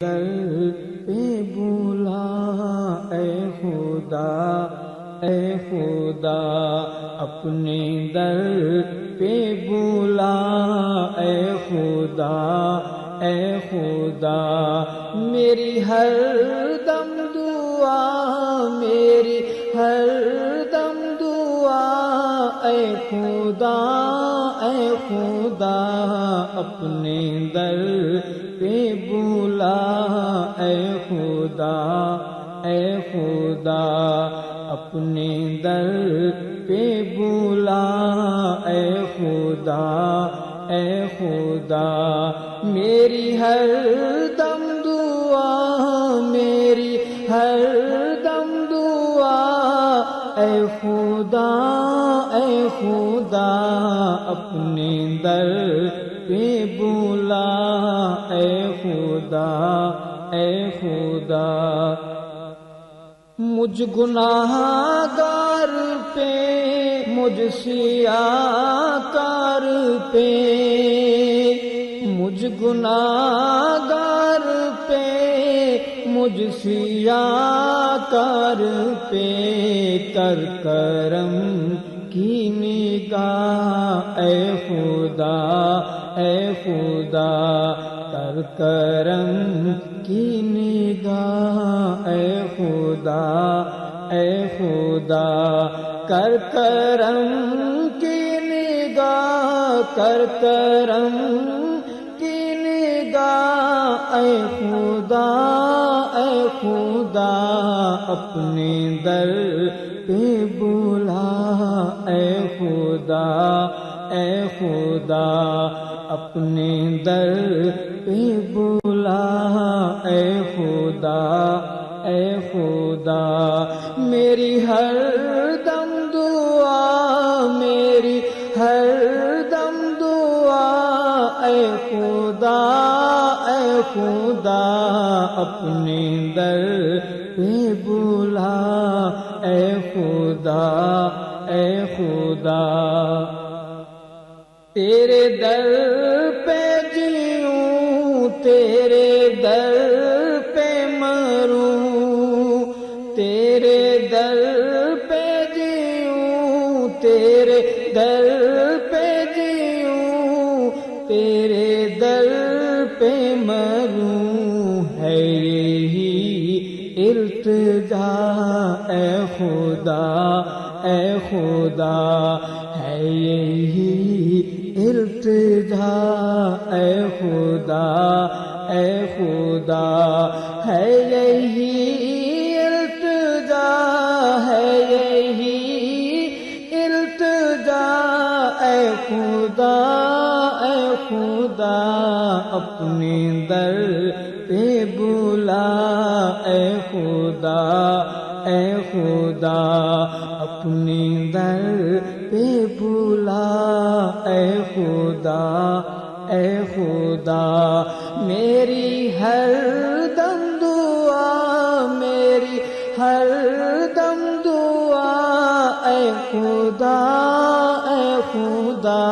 در پہ بولا اے خدا، اے خدا اپنے در پہ بولا اے خدا، اے خدا میری ہر دم دعا، میری ہر دم دعا اے خدا، اے خدا اپنے در پہ بولا اے خدا، اے خدا اپنے در پہ بولا اے خدا، اے خدا میری ہر دم دعا، میری ہر دم دعا اے خدا، اے خدا اپنے در پہ بولا اے خدا، اے خدا مجھ گناہ گار پہ، مجھ سیاہ کار پہ، مجھ گناہ گار پہ، مجھ سیاہ کار پہ کر کرم کی نگاہ اے خدا، اے خدا کر کرم کی نگاہ اے خدا، اے خدا کر کرم کی نگاہ، کر کرم کی نگاہ اے خدا، اے خدا اپنے در پہ بولا اے خدا، اے خدا اپنے در پہ بولا اے خدا، اے خدا میری ہر دم دعا، میری ہر دم دعا اے خدا، اے خدا اپنے در پہ بولا اے خدا، اے خدا تیرے در پہ جیوں، تیرے در پہ مروں، تیرے در پہ جیوں، تیرے در پہ جیوں، تیرے در پہ مروں ہے یہی التجا اے خدا، اے خدا ہے یہی التجا اے خدا، اے خدا ہے یہی التجا، ہے یہی التجا اے خدا، اے خدا اپنے در پہ بولا اے خدا، اے خدا اپنے در پہ بولا اے خدا، اے خدا میری ہر دم دعا، میری ہر دم دعا اے خدا، اے خدا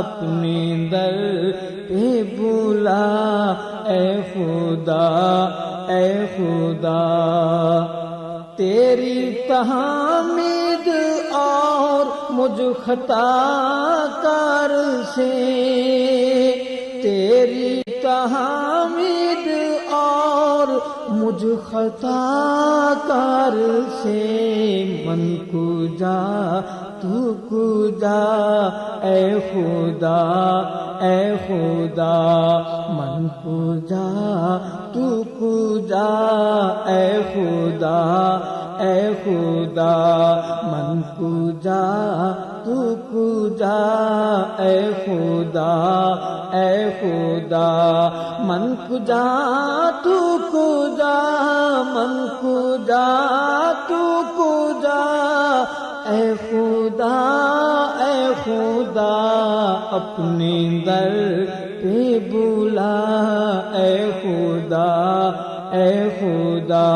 اپنے در پہ بولا اے خدا، اے خدا تیری تحمید اور مجھ خطا کار سے، تیری تحمید اور مجھ خطا کار سے من کو جا تو کو جا اے خدا، اے خدا من کو جا تو کو جا اے خدا، اے خدا من کو جا تو کو جا اے خدا، اے خدا من کو جا تو کو جا، من کو جا تو کو جا اے خدا، اے خدا اپنے در پہ بولا اے خدا، اے خدا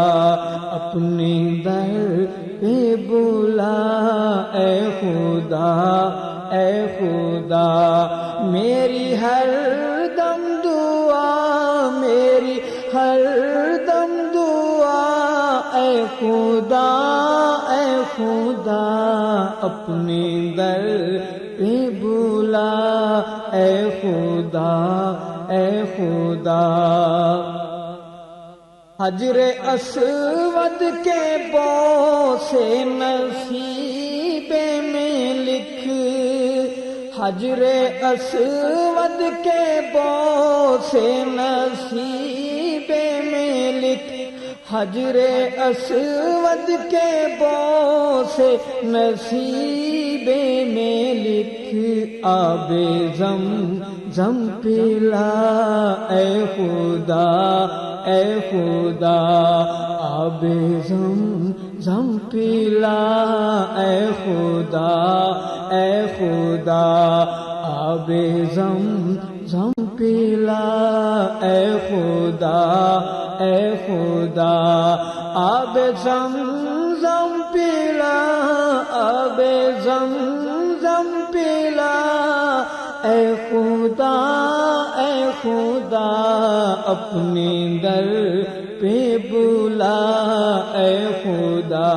اپنے در پہ بولا اے خدا، اے خدا میری ہر دم دعا، میری ہر ہر دم دعا، اے خدا اے خدا اپنے در پہ بلا، اے خدا اے خدا۔ حجر اسود کے بوسے نصیبے میں لکھ، حجر اسود کے بوسے نصیبے میں لکھ، حجر اسود کے بوسے نصیبے میں لکھ، آب زم پلا، اے خدا اے خدا آب زم پلا، اے خدا اے خدا آب زم پلا، اے خدا اے خدا آب زم پلا، آب زم پلا، اے خدا اے خدا اپنے در پہ بلا، اے خدا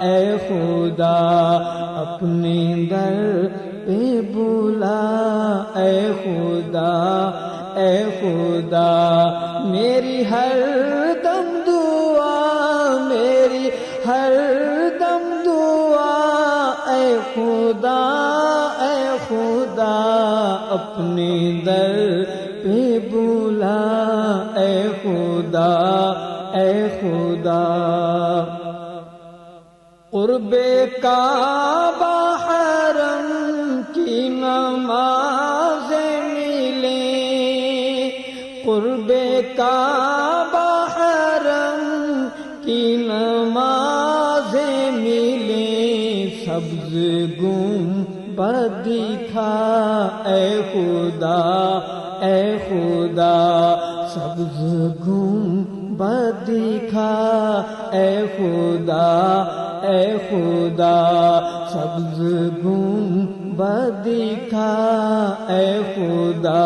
اے خدا اپنے در پہ بلا، اے خدا اے خدا میری ہر دم دعا، میری ہر دم دعا، اے خدا اے خدا اپنے در پہ بلا، اے خدا اے خدا۔ قرب کعبہ حرم کی نمازیں ملیں، قرب کعبہ حرم کی نمازیں ملیں، سبز گنبد دکھا، اے خدا اے خدا سبز گنبد دکھا، اے خدا اے خدا سبز گنبد دکھا، اے خدا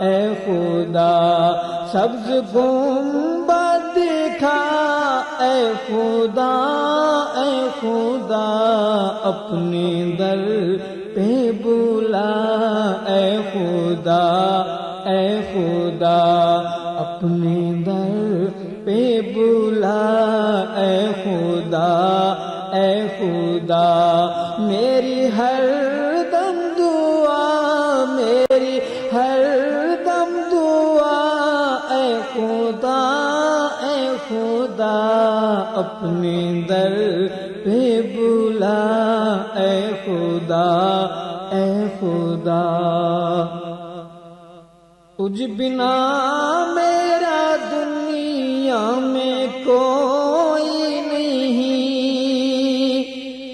اے خدا سبز گنبد دکھا، اے خدا اے خدا اپنے در پہ بلا، اے خدا اے خدا اپنے در پہ بلا، اے خدا اے خدا میری ہر دم دعا، میری ہر دم دعا، اے خدا اے خدا اپنے در پہ بلا، اے خدا اے خدا۔ تجھ بنا میرا دنیا میں کوئی نہیں،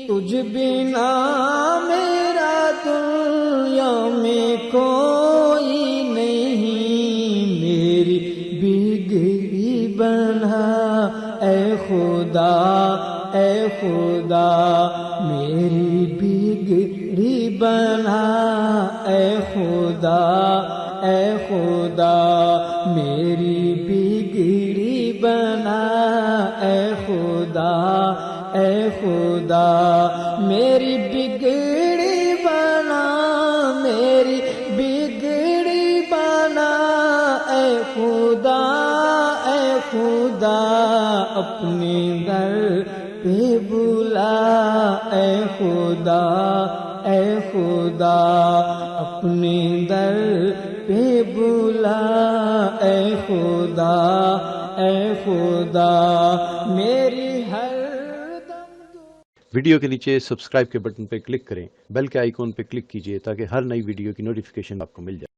تجھ بنا میرا دنیا میں کوئی نہیں، میری بگڑی بنا، اے خدا اے خدا میری بگڑی بنا، اے خدا اے خدا میری بگڑی بنا، اے خدا اے خدا میری بگڑی بنا، میری بگڑی بنا، اے خدا اے خدا اپنے در پہ بلا، اے خدا اے خدا اپنے در پہ بلا، اے خدا اے خدا میری ہر دم۔ ویڈیو کے نیچے سبسکرائب کے بٹن پہ کلک کریں، بیل کے آئیکن پہ کلک کیجئے تاکہ ہر نئی ویڈیو کی نوٹیفیکیشن آپ کو مل جائے۔